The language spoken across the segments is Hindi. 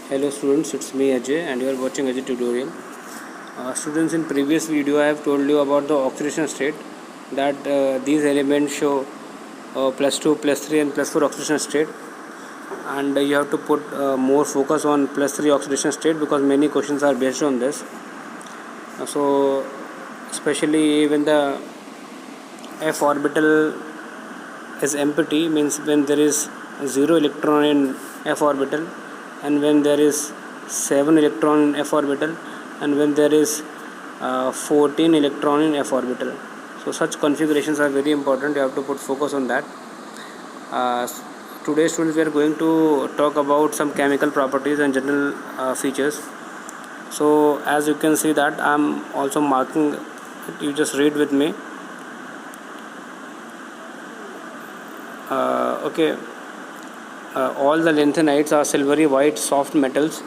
Hello students, it's me Ajay and you are watching Ajay tutorial. Students, in previous video I have told you about the oxidation state, that these elements show +2, +3 and +4 oxidation state, and you have to put more focus on +3 oxidation state because many questions are based on this. So especially when the f orbital is empty, means when there is 0 electron in f orbital, and when there is 7 electron in f orbital, and when there is 14 electron in f orbital. So such configurations are very important. You have to put focus on that. Today students, we are going to talk about some chemical properties and general features. So as you can see that I am also marking it. You just read with me. Okay. All the lanthanides are silvery white soft metals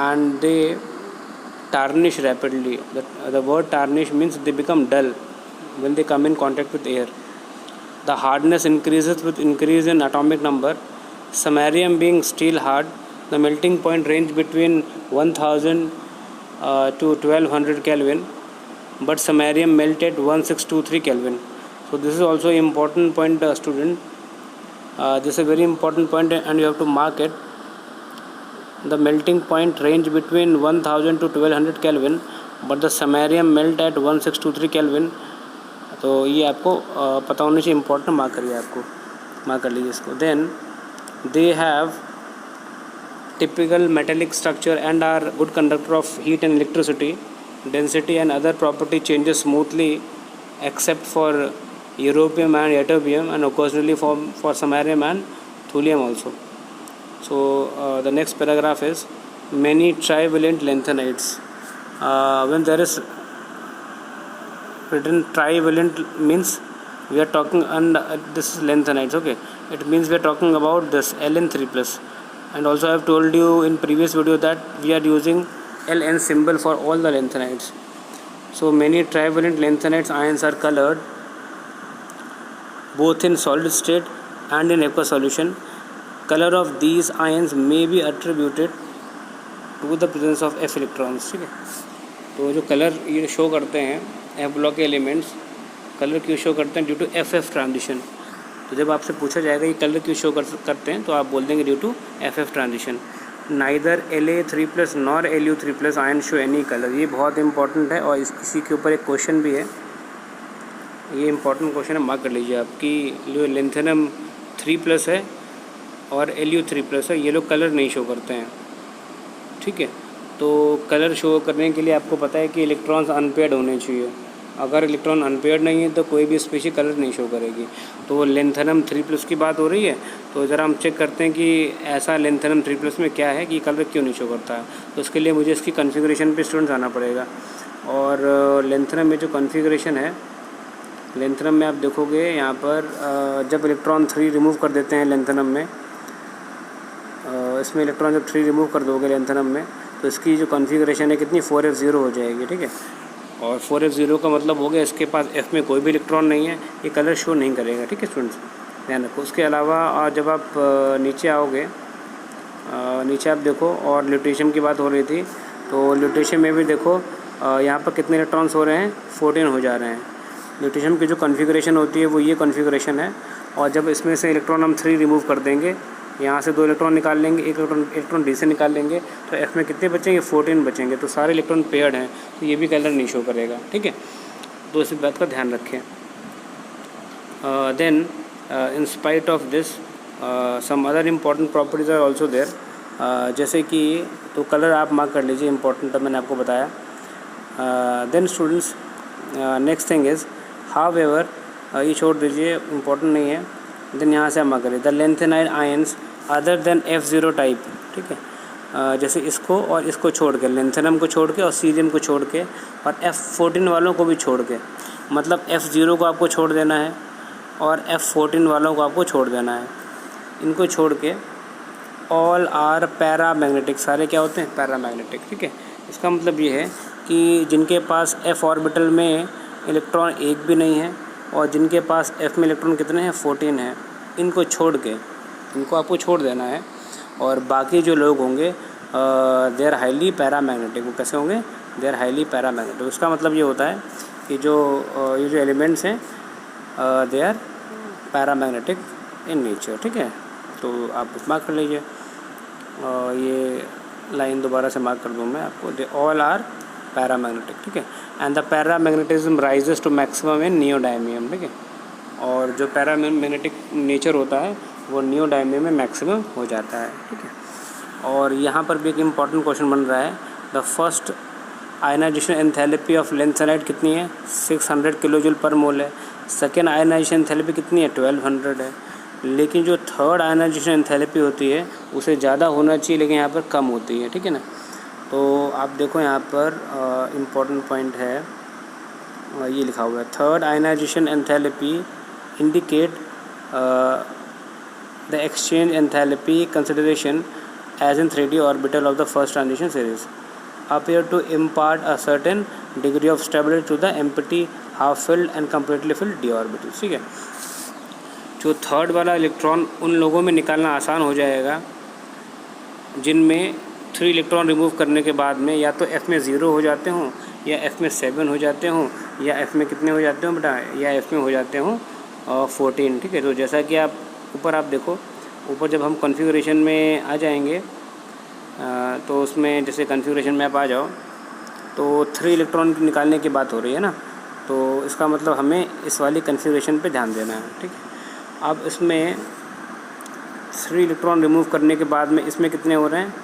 and they tarnish rapidly. The word tarnish means they become dull when they come in contact with air. The hardness increases with increase in atomic number. Samarium being steel hard, the melting point range between 1000 to 1200 Kelvin, but samarium melt at 1623 Kelvin. So this is also an important point, student. This is a very important point and you have to mark it. The melting point range between 1000 to 1200 Kelvin, but the samarium melt at 1623 Kelvin. तो ये आपको पता होना चाहिए, इम्पोर्टेंट मार्क करिए, आपको मार्क कर लीजिए इसको. Then they have typical metallic structure and are good conductor of heat and electricity. Density and other property changes smoothly except for europium and ytterbium, and occasionally for samarium and thulium also. So the next paragraph is many trivalent lanthanides. When there is written trivalent, means we are talking, and this is lanthanides. Okay, it means we are talking about this Ln3+. And also I have told you in previous video that we are using Ln symbol for all the lanthanides. So many trivalent lanthanides ions are colored both in solid state and in aqueous solution. Color of these ions may be attributed to the presence of f electrons. ठीक है, तो जो कलर ये शो करते हैं f ब्लॉक के एलिमेंट्स, कलर क्यों शो करते हैं? Due to FF transition. तो जब आपसे पूछा जाएगा ये कलर क्यों शो करते हैं, तो आप बोल देंगे due to FF transition. Neither La3+ nor Lu3+ ion show any colour. ये बहुत इंपॉर्टेंट है और इसी के ऊपर एक क्वेश्चन भी है. ये इंपॉर्टेंट क्वेश्चन है, मार्क कर लीजिए. आपकी जो लैंथेनम 3+ है और Lu3+ है, ये लोग कलर नहीं शो करते हैं. ठीक है, तो कलर शो करने के लिए आपको पता है कि इलेक्ट्रॉन्स अनपेयर्ड होने चाहिए. अगर इलेक्ट्रॉन अनपेयर्ड नहीं है तो कोई भी स्पीशीज कलर नहीं शो करेगी. तो लैंथेनम 3+ की बात हो रही है, तो ज़रा हम चेक करते हैं कि ऐसा लैंथेनम 3+ में क्या है कि कलर क्यों नहीं शो करता है. तो उसके लिए मुझे इसकी कॉन्फ़िगरेशन पे स्टूडेंट्स आना पड़ेगा. और लैंथेनम में जो कॉन्फ़िगरेशन है, लैंथेनम में आप देखोगे यहाँ पर जब इलेक्ट्रॉन 3 रिमूव कर देते हैं लैंथेनम में, इसमें इलेक्ट्रॉन जब 3 रिमूव कर दोगे लैंथेनम में, तो इसकी जो कॉन्फ़िगरेशन है कितनी 4f0 हो जाएगी. ठीक है, और 4f0 का मतलब हो गया इसके पास f में कोई भी इलेक्ट्रॉन नहीं है, ये कलर शो नहीं करेगा. ठीक है स्टूडेंट्स, ध्यान रखो. उसके अलावा जब आप नीचे आओगे, नीचे आप देखो, और ल्यूटेशियम की बात हो रही थी, तो ल्यूटेशियम में भी देखो यहाँ पर कितने इलेक्ट्रॉन्स हो रहे हैं, 14 हो जा रहे हैं. ल्यूटेशियम की जो कॉन्फ़िगरेशन होती है वो ये कॉन्फ़िगरेशन है. और जब इसमें से इलेक्ट्रॉन हम 3 रिमूव कर देंगे, यहाँ से 2 इलेक्ट्रॉन निकाल लेंगे, एक इलेक्ट्रॉन डी से निकाल लेंगे, तो एफ में कितने बचेंगे, 14 बचेंगे. तो सारे इलेक्ट्रॉन पेयर्ड हैं, तो ये भी कलर नहीं शो करेगा. ठीक है, तो इस बात का ध्यान रखें. Then in spite of this some other important properties are also there. जैसे कि तो कलर आप मार्क कर लीजिए, इंपॉर्टेंट मैंने आपको बताया. Then students, next thing is however, ये छोड़ दीजिए, इम्पॉर्टेंट नहीं है. देन यहाँ से आप मार्क करिए the lanthanide ions other than F0 type. ठीक है, जैसे इसको और इसको छोड़ के, लैंथेनम को छोड़ के और सीरियम को छोड़ के और F14 वालों को भी छोड़ के, मतलब F0 को आपको छोड़ देना है और F14 वालों को आपको छोड़ देना है. इनको छोड़ के ऑल आर पैरामैग्नेटिक. सारे क्या होते हैं, पैरामैग्नेटिक. ठीक है, इसका मतलब ये है कि जिनके पास F ऑर्बिटल में इलेक्ट्रॉन एक भी नहीं है और जिनके पास F में इलेक्ट्रॉन कितने हैं, 14 हैं, इनको छोड़ के, इनको आपको छोड़ देना है. और बाकी जो लोग होंगे दे आर हाईली पैरामैग्नेटिक। वो कैसे होंगे? They are highly paramagnetic. उसका मतलब ये होता है कि ये जो एलिमेंट्स हैं they are paramagnetic in nature. ठीक है, तो आप मार्क कर लीजिए। ये लाइन दोबारा से मार्क कर दूँ मैं आपको। They all are paramagnetic. ठीक है, and the paramagnetism rises to maximum in neodymium. ठीक है, और जो पैरामैग्नेटिक नेचर होता है वो नियोडायमियम में मैक्सिमम हो जाता है। ठीक है, और यहाँ पर भी एक इम्पॉर्टेंट क्वेश्चन बन रहा है। The first ionisation enthalpy of lanthanide कितनी है? 600 किलोजूल पर मोल है। सेकेंड आयनाइजेशन एंथैल्पी कितनी है? 1200 है। लेकिन जो थर्ड आयनाइजेशन एंथैल्पी होती है उसे ज़्यादा होना चाहिए, लेकिन यहाँ पर कम होती है। ठीक है ना, तो आप देखो यहाँ पर इम्पॉर्टेंट पॉइंट है, ये लिखा हुआ है third ionisation enthalpy indicate the exchange enthalpy consideration as in 3D orbital of the first transition series appear to impart a certain degree of stability to the empty half filled and completely filled d orbital। ठीक है, जो थर्ड वाला इलेक्ट्रॉन उन लोगों में निकालना आसान हो जाएगा जिनमें 3 इलेक्ट्रॉन रिमूव करने के बाद में या तो F में 0 हो जाते हों, या F में 7 हो जाते हों, या F में कितने हो जाते हों बेटा, या F में हो जाते हों 14। ठीक है, तो जैसा कि आप ऊपर आप देखो, ऊपर जब हम कॉन्फ़िगरेशन में आ जाएंगे तो उसमें जैसे कॉन्फ़िगरेशन में आप आ जाओ तो 3 इलेक्ट्रॉन निकालने की बात हो रही है ना, तो इसका मतलब हमें इस वाली कॉन्फ़िगरेशन पे ध्यान देना है। ठीक है, अब इसमें 3 इलेक्ट्रॉन रिमूव करने के बाद में इसमें कितने हो रहे हैं?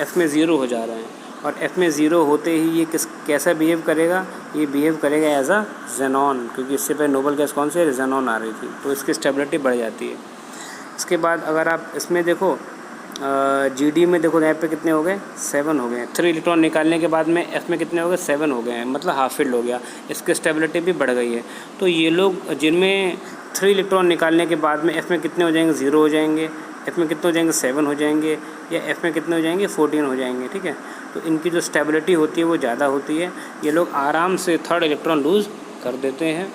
F में 0 हो जा रहे हैं, और F में 0 होते ही ये कैसा बिहेव करेगा? ये बिहेव करेगा एज अ जेनॉन, क्योंकि इससे पहले नोबल गैस कौन सी जेनॉन आ रही थी, तो इसकी स्टेबिलिटी बढ़ जाती है। इसके बाद अगर आप इसमें देखो GD में देखो, यहाँ पे कितने हो गए? 7 हो गए। 3 इलेक्ट्रॉन निकालने के बाद में F में कितने हो गए? 7 हो गए हैं, मतलब हाफ फिल्ड हो गया, इसकी स्टेबिलिटी भी बढ़ गई है। तो ये लोग जिनमें 3 इलेक्ट्रॉन निकालने के बाद में F में कितने हो जाएंगे? 0 हो जाएंगे। F में कितने हो जाएंगे? 7 हो जाएंगे, या F में कितने हो जाएंगे? 14 हो जाएंगे। ठीक है, तो इनकी जो स्टेबिलिटी होती है वो ज़्यादा होती है, ये लोग आराम से 3rd इलेक्ट्रॉन लूज़ कर देते हैं।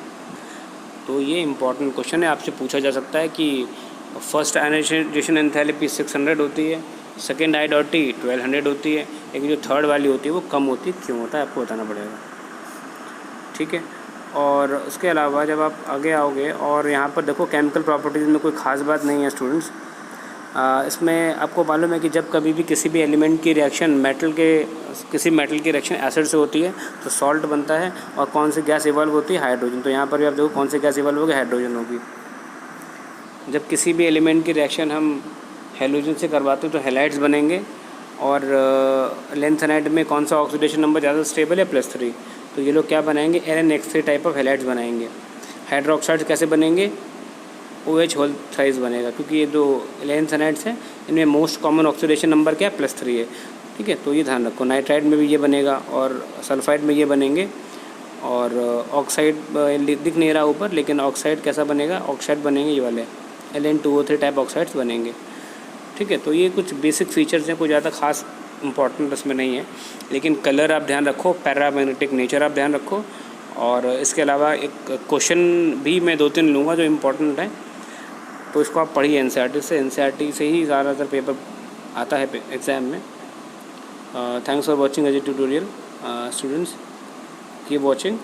तो ये इंपॉर्टेंट क्वेश्चन है, आपसे पूछा जा सकता है कि फर्स्ट आयनाइजेशन एंथैल्पी 600 होती है, सेकेंड आई डॉट टी 1200 होती है, लेकिन जो थर्ड वाली होती है वो कम होती है। क्यों होता है आपको बताना पड़ेगा। ठीक है, और उसके अलावा जब आप आगे आओगे और यहाँ पर देखो केमिकल प्रॉपर्टीज़ में कोई ख़ास बात नहीं है स्टूडेंट्स। इसमें आपको मालूम है कि जब कभी भी किसी भी एलिमेंट की रिएक्शन किसी मेटल की रिएक्शन एसिड से होती है तो सॉल्ट बनता है, और कौन सी गैस इवॉल्व होती है? हाइड्रोजन। तो यहाँ पर भी आप देखो कौन सी गैस इवॉल्व होगी? हाइड्रोजन होगी। जब किसी भी एलिमेंट की रिएक्शन हम हेलोजन से करवाते हैं तो हैलाइड्स बनेंगे, और लेंथेनाइट में कौन सा ऑक्सीडेशन नंबर ज़्यादा स्टेबल है? +3। तो ये लोग क्या बनाएंगे? NNX3 टाइप ऑफ हैलाइड्स बनाएंगे। हाइड्रोक्साइड्स कैसे बनेंगे? OH होल थ्राइस बनेगा, क्योंकि ये जो लेंथेनाइट्स हैं इनमें मोस्ट कॉमन ऑक्सीडेशन नंबर क्या है? +3 है। ठीक है, तो ये ध्यान रखो। नाइट्राइड में भी ये बनेगा, और सल्फाइड में ये बनेंगे, और ऑक्साइड दिख नहीं रहा ऊपर, लेकिन ऑक्साइड कैसा बनेगा? ऑक्साइड बनेंगे ये वाले Ln2O3 टाइप ऑक्साइड्स बनेंगे। ठीक है, तो ये कुछ बेसिक फीचर्स हैं, कोई ज़्यादा खास इंपॉर्टेंट इसमें नहीं है, लेकिन कलर आप ध्यान रखो, पैरामैग्नेटिक नेचर आप ध्यान रखो, और इसके अलावा एक क्वेश्चन भी मैं 2-3 लूँगा जो इम्पोर्टेंट है, तो इसको आप पढ़िए NCERT से ही ज़्यादातर पेपर आता है एग्ज़ाम में। Thanks for watching as a tutorial students, keep watching.